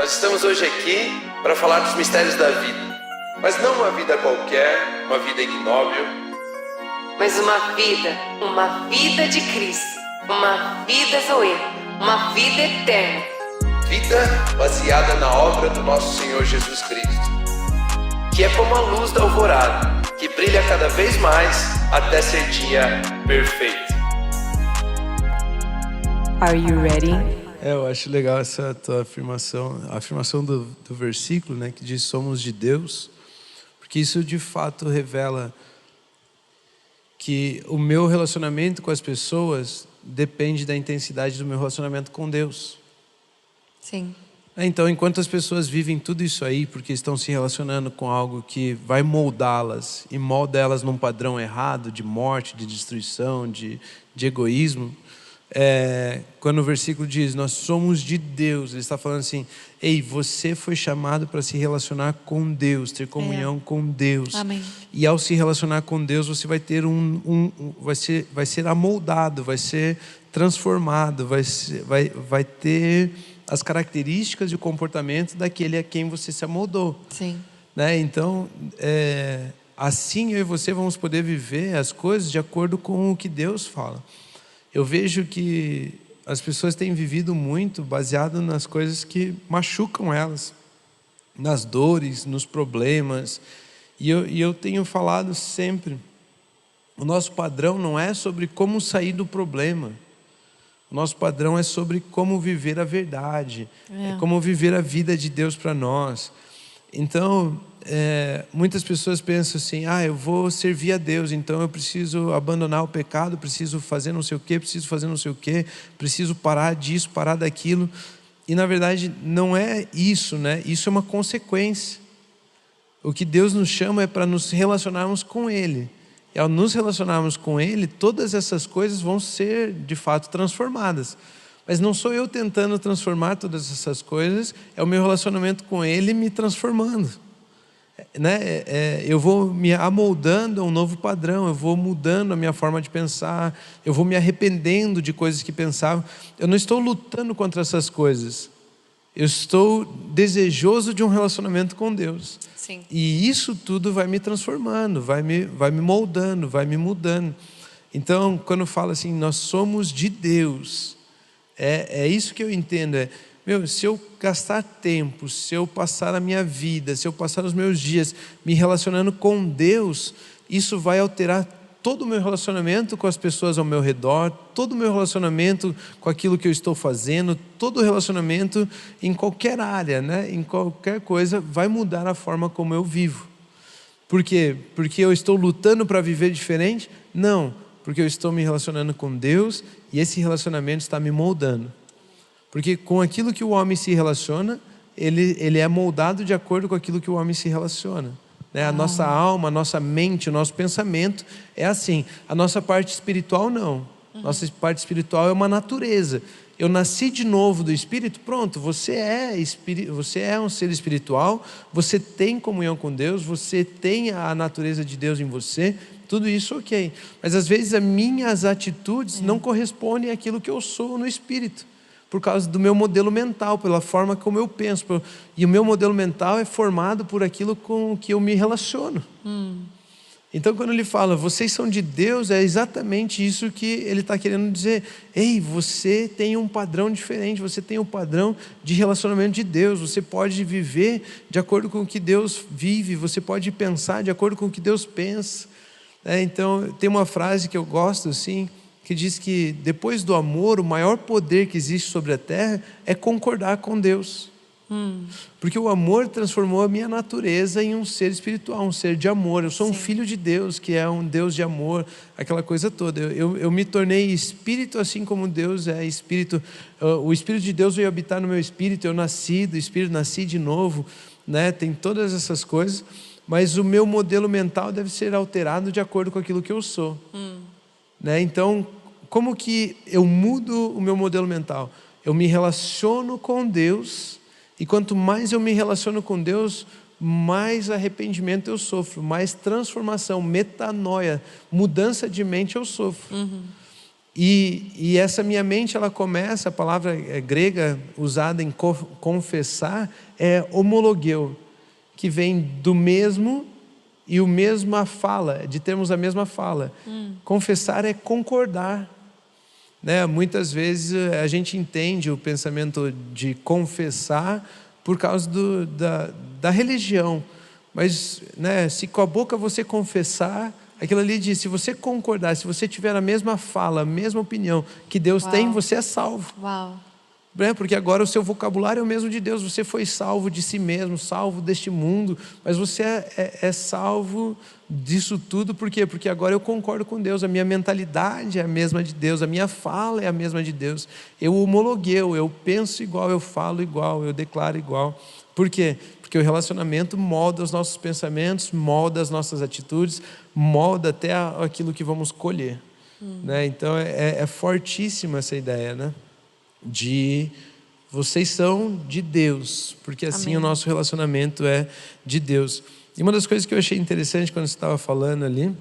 Nós estamos hoje aqui para falar dos mistérios da vida, mas não uma vida qualquer, uma vida ignóbil, mas uma vida de Cristo, uma vida Zoe, uma vida eterna. Vida baseada na obra do nosso Senhor Jesus Cristo, que é como a luz da alvorada, que brilha cada vez mais até ser dia perfeito. Are you ready? Eu acho legal essa tua afirmação, a afirmação do versículo, né, que diz somos de Deus, porque isso de fato revela que o meu relacionamento com as pessoas depende da intensidade do meu relacionamento com Deus. Sim. Então, enquanto as pessoas vivem tudo isso aí, porque estão se relacionando com algo que vai moldá-las e molda elas num padrão errado de morte, de destruição, de egoísmo, quando o versículo diz, nós somos de Deus, ele está falando assim, ei, você foi chamado para se relacionar com Deus, ter comunhão com Deus. Amém. E ao se relacionar com Deus, você vai ter vai ser amoldado, vai ser transformado, vai ter as características e o comportamento daquele a quem você se amoldou. Sim. Né? Então, assim eu e você vamos poder viver as coisas de acordo com o que Deus fala. Eu vejo que as pessoas têm vivido muito baseado nas coisas que machucam elas, nas dores, nos problemas. E eu tenho falado sempre, o nosso padrão não é sobre como sair do problema. O nosso padrão é sobre como viver a verdade, é como viver a vida de Deus para nós. Então, muitas pessoas pensam assim, eu vou servir a Deus, então eu preciso abandonar o pecado, preciso fazer não sei o quê, preciso fazer não sei o quê, preciso parar disso, parar daquilo. E na verdade não é isso, né? Isso é uma consequência. O que Deus nos chama é para nos relacionarmos com Ele. E ao nos relacionarmos com Ele, todas essas coisas vão ser de fato transformadas. Mas não sou eu tentando transformar todas essas coisas, é o meu relacionamento com Ele me transformando. Né? Eu vou me amoldando a um novo padrão, eu vou mudando a minha forma de pensar, eu vou me arrependendo de coisas que pensava. Eu não estou lutando contra essas coisas, eu estou desejoso de um relacionamento com Deus. Sim. E isso tudo vai me transformando, vai me moldando, vai me mudando. Então, quando fala assim, nós somos de Deus, é isso que eu entendo, se eu gastar tempo, se eu passar a minha vida, se eu passar os meus dias me relacionando com Deus, isso vai alterar todo o meu relacionamento com as pessoas ao meu redor, todo o meu relacionamento com aquilo que eu estou fazendo, todo o relacionamento em qualquer área, né? Em qualquer coisa, vai mudar a forma como eu vivo. Por quê? Porque eu estou lutando para viver diferente? Não, porque eu estou me relacionando com Deus e esse relacionamento está me moldando. Porque com aquilo que o homem se relaciona, ele é moldado de acordo com aquilo que o homem se relaciona. Né? A nossa alma, a nossa mente, o nosso pensamento é assim. A nossa parte espiritual não. Nossa parte espiritual é uma natureza. Eu nasci de novo do Espírito, pronto, você é um ser espiritual, você tem comunhão com Deus, você tem a natureza de Deus em você, tudo isso ok. Mas às vezes as minhas atitudes não correspondem àquilo que eu sou no Espírito. Por causa do meu modelo mental, pela forma como eu penso. E o meu modelo mental é formado por aquilo com que eu me relaciono. Então quando ele fala, vocês são de Deus, é exatamente isso que ele está querendo dizer. Ei, você tem um padrão diferente, você tem um padrão de relacionamento de Deus. Você pode viver de acordo com o que Deus vive, você pode pensar de acordo com o que Deus pensa. Então tem uma frase que eu gosto assim, que diz que depois do amor, o maior poder que existe sobre a terra é concordar com Deus. Porque o amor transformou a minha natureza em um ser espiritual, um ser de amor. Eu sou um filho de Deus, que é um Deus de amor, aquela coisa toda. Eu me tornei espírito assim como Deus é espírito. O Espírito de Deus veio habitar no meu espírito, eu nasci do Espírito, nasci de novo, né? Tem todas essas coisas, mas o meu modelo mental deve ser alterado de acordo com aquilo que eu sou. Né? Então, como que eu mudo o meu modelo mental? Eu me relaciono com Deus, e quanto mais eu me relaciono com Deus, mais arrependimento eu sofro, mais transformação, metanoia, mudança de mente eu sofro. E essa minha mente, ela começa, a palavra grega usada em confessar é homologeu, que vem do mesmo e o mesma fala, de termos a mesma fala. Confessar é concordar, né? Muitas vezes a gente entende o pensamento de confessar por causa da religião, mas, né, se com a boca você confessar, aquilo ali diz, se você concordar, se você tiver a mesma fala, a mesma opinião que Deus tem, você é salvo. Uau. Porque agora o seu vocabulário é o mesmo de Deus. Você foi salvo de si mesmo, salvo deste mundo, mas você é salvo disso tudo. Por quê? Porque agora eu concordo com Deus, a minha mentalidade é a mesma de Deus, a minha fala é a mesma de Deus. Eu homologueu, eu penso igual, eu falo igual, eu declaro igual. Por quê? Porque o relacionamento molda os nossos pensamentos, molda as nossas atitudes, molda até aquilo que vamos colher. Né? Então é fortíssima essa ideia, né? De vocês são de Deus, porque assim Amém. O nosso relacionamento é de Deus. E uma das coisas que eu achei interessante quando você estava falando ali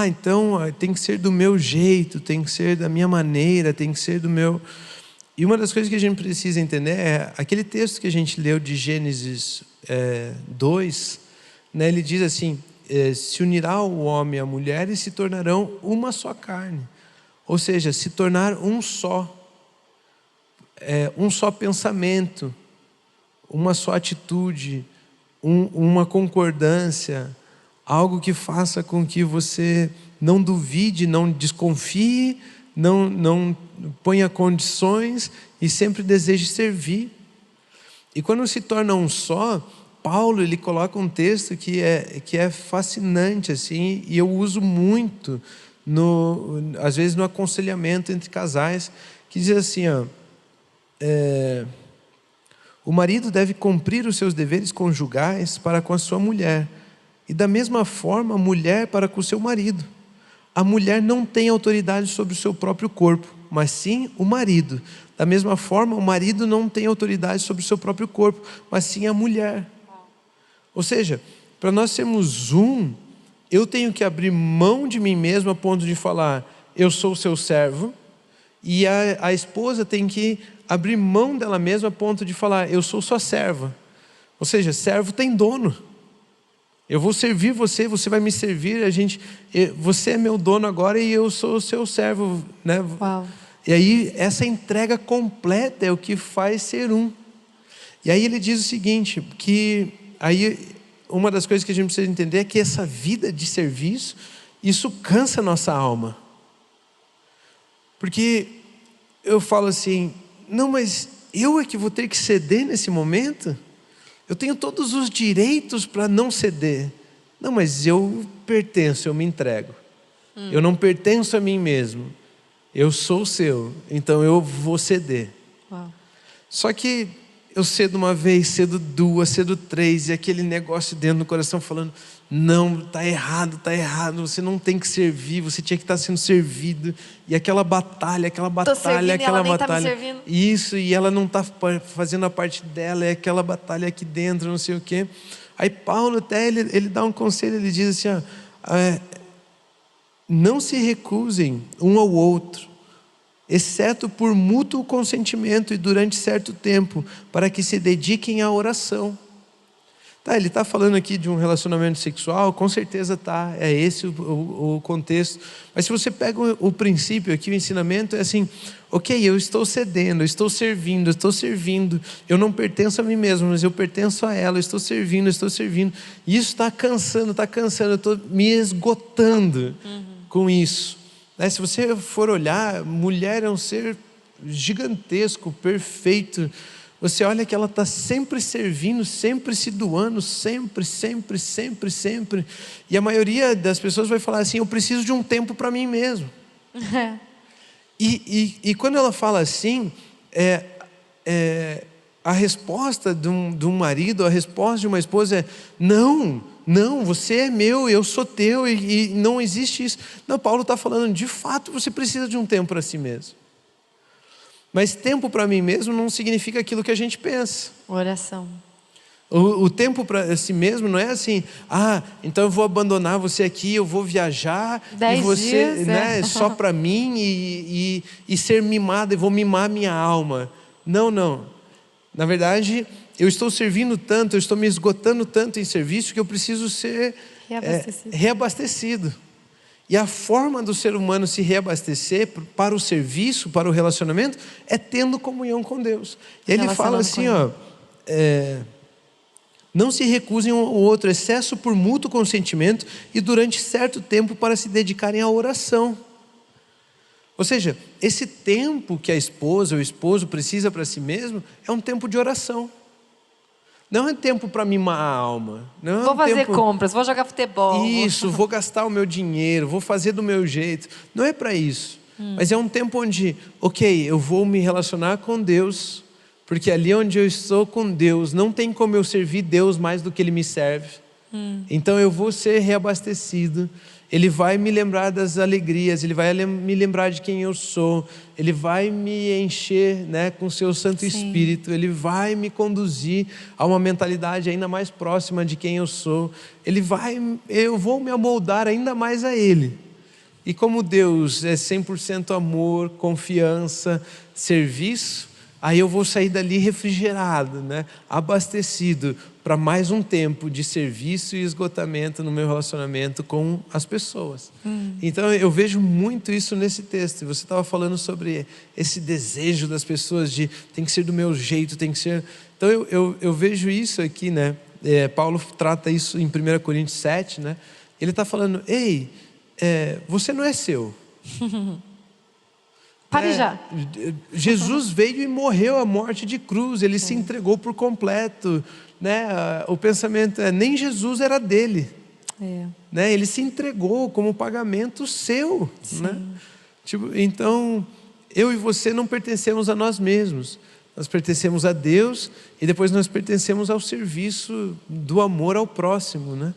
então tem que ser do meu jeito, tem que ser da minha maneira, tem que ser do meu... E uma das coisas que a gente precisa entender é aquele texto que a gente leu de Gênesis 2, né, ele diz assim, se unirá o homem à mulher e se tornarão uma só carne. Ou seja, se tornar um só pensamento, uma só atitude, uma concordância, algo que faça com que você não duvide, não desconfie, não ponha condições e sempre deseje servir. E quando se torna um só, Paulo ele coloca um texto que é fascinante assim, e eu uso muito às vezes no aconselhamento entre casais, que diz assim, o marido deve cumprir os seus deveres conjugais para com a sua mulher, e da mesma forma a mulher para com o seu marido. A mulher não tem autoridade sobre o seu próprio corpo, mas sim o marido. Da mesma forma, o marido não tem autoridade sobre o seu próprio corpo, mas sim a mulher. Ou seja, para nós sermos eu tenho que abrir mão de mim mesmo a ponto de falar, eu sou o seu servo, e a esposa tem que abrir mão dela mesma a ponto de falar, eu sou sua serva. Ou seja, servo tem dono. Eu vou servir você, você vai me servir, você é meu dono agora e eu sou o seu servo, né? Uau. E aí essa entrega completa é o que faz ser um. E aí ele diz o seguinte, que aí uma das coisas que a gente precisa entender é que essa vida de serviço, isso cansa a nossa alma. Porque eu falo assim, não, mas eu é que vou ter que ceder nesse momento? Eu tenho todos os direitos para não ceder. Não, mas eu pertenço, eu me entrego. Eu não pertenço a mim mesmo. Eu sou o seu, então eu vou ceder. Uau. Só que eu cedo uma vez, cedo duas, cedo três, e aquele negócio dentro do coração falando, não, está errado, você não tem que servir, você tinha que estar sendo servido. E aquela batalha, aquela batalha. Tá me servindo. Isso, e ela não está fazendo a parte dela, é aquela batalha aqui dentro, não sei o quê. Aí Paulo até, ele dá um conselho, ele diz assim, não se recusem um ao outro, exceto por mútuo consentimento e durante certo tempo, para que se dediquem à oração. Ele está falando aqui de um relacionamento sexual, com certeza é esse o contexto. Mas se você pega o princípio aqui, o ensinamento é assim, ok, eu estou cedendo, eu estou servindo, eu não pertenço a mim mesmo, mas eu pertenço a ela, eu estou servindo. E isso está cansando, eu estou me esgotando com isso. Se você for olhar, mulher é um ser gigantesco, perfeito. Você olha que ela está sempre servindo, sempre se doando, sempre. E a maioria das pessoas vai falar assim, eu preciso de um tempo para mim mesmo. E quando ela fala assim, a resposta de um marido, a resposta de uma esposa é, não, você é meu, eu sou teu, e não existe isso. Não, Paulo está falando, de fato você precisa de um tempo para si mesmo. Mas tempo para mim mesmo não significa aquilo que a gente pensa. Oração. O tempo para si mesmo não é assim, então eu vou abandonar você aqui, eu vou viajar, 10 e você, dias, né, só para mim e ser mimado, eu vou mimar minha alma. Não. Na verdade, eu estou servindo tanto, eu estou me esgotando tanto em serviço que eu preciso ser reabastecido. E a forma do ser humano se reabastecer para o serviço, para o relacionamento, é tendo comunhão com Deus. E aí ele fala assim, não se recusem um ao outro, excesso por mútuo consentimento e durante certo tempo para se dedicarem à oração. Ou seja, esse tempo que a esposa ou o esposo precisa para si mesmo é um tempo de oração. Não é tempo para mimar a alma. Não vou fazer compras, vou jogar futebol. Isso, vou gastar o meu dinheiro, vou fazer do meu jeito. Não é para isso. Mas é um tempo onde, eu vou me relacionar com Deus, porque ali onde eu estou com Deus, não tem como eu servir Deus mais do que Ele me serve. Então eu vou ser reabastecido. Ele vai me lembrar das alegrias, Ele vai me lembrar de quem eu sou, Ele vai me encher, né, com o seu Santo Espírito, Ele vai me conduzir a uma mentalidade ainda mais próxima de quem eu sou, eu vou me amoldar ainda mais a Ele. E como Deus é 100% amor, confiança, serviço, aí eu vou sair dali refrigerado, né, abastecido para mais um tempo de serviço e esgotamento no meu relacionamento com as pessoas. Então eu vejo muito isso nesse texto. Você estava falando sobre esse desejo das pessoas de tem que ser do meu jeito, tem que ser... Então eu vejo isso aqui, né? Paulo trata isso em 1 Coríntios 7, né? Ele está falando, você não é seu. Pare já. Jesus veio e morreu a morte de cruz, Ele se entregou por completo, né? O pensamento nem Jesus era dele, né? Ele se entregou como pagamento seu, né? Então eu e você não pertencemos a nós mesmos, nós pertencemos a Deus e depois nós pertencemos ao serviço do amor ao próximo, né?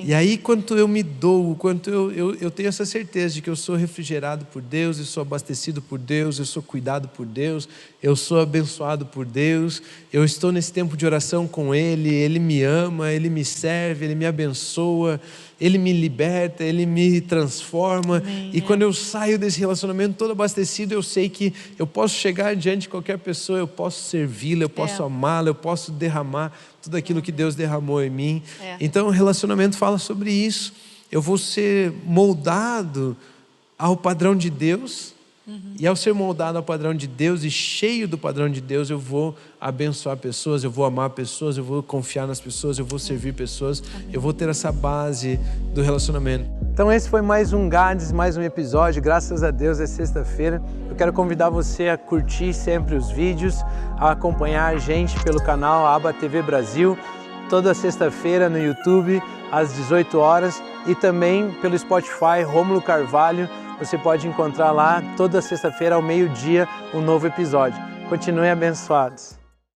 E aí, quanto eu me dou, quanto eu tenho essa certeza de que eu sou refrigerado por Deus, eu sou abastecido por Deus, eu sou cuidado por Deus, eu sou abençoado por Deus, eu estou nesse tempo de oração com Ele, Ele me ama, Ele me serve, Ele me abençoa, Ele me liberta, Ele me transforma. E quando eu saio desse relacionamento todo abastecido, eu sei que eu posso chegar diante de qualquer pessoa, eu posso servi-la, eu posso amá-la, eu posso derramar tudo aquilo que Deus derramou em mim. Então o relacionamento fala sobre isso. Eu vou ser moldado ao padrão de Deus, e ao ser moldado ao padrão de Deus e cheio do padrão de Deus, eu vou abençoar pessoas, eu vou amar pessoas, eu vou confiar nas pessoas, eu vou servir pessoas, eu vou ter essa base do relacionamento. Então esse foi mais um Gades, mais um episódio. Graças a Deus é sexta-feira. Eu quero convidar você a curtir sempre os vídeos, a acompanhar a gente pelo canal Aba TV Brasil, toda sexta-feira no YouTube, às 18 horas, e também pelo Spotify, Rômulo Carvalho. Você pode encontrar lá toda sexta-feira ao meio-dia um novo episódio. Continuem abençoados.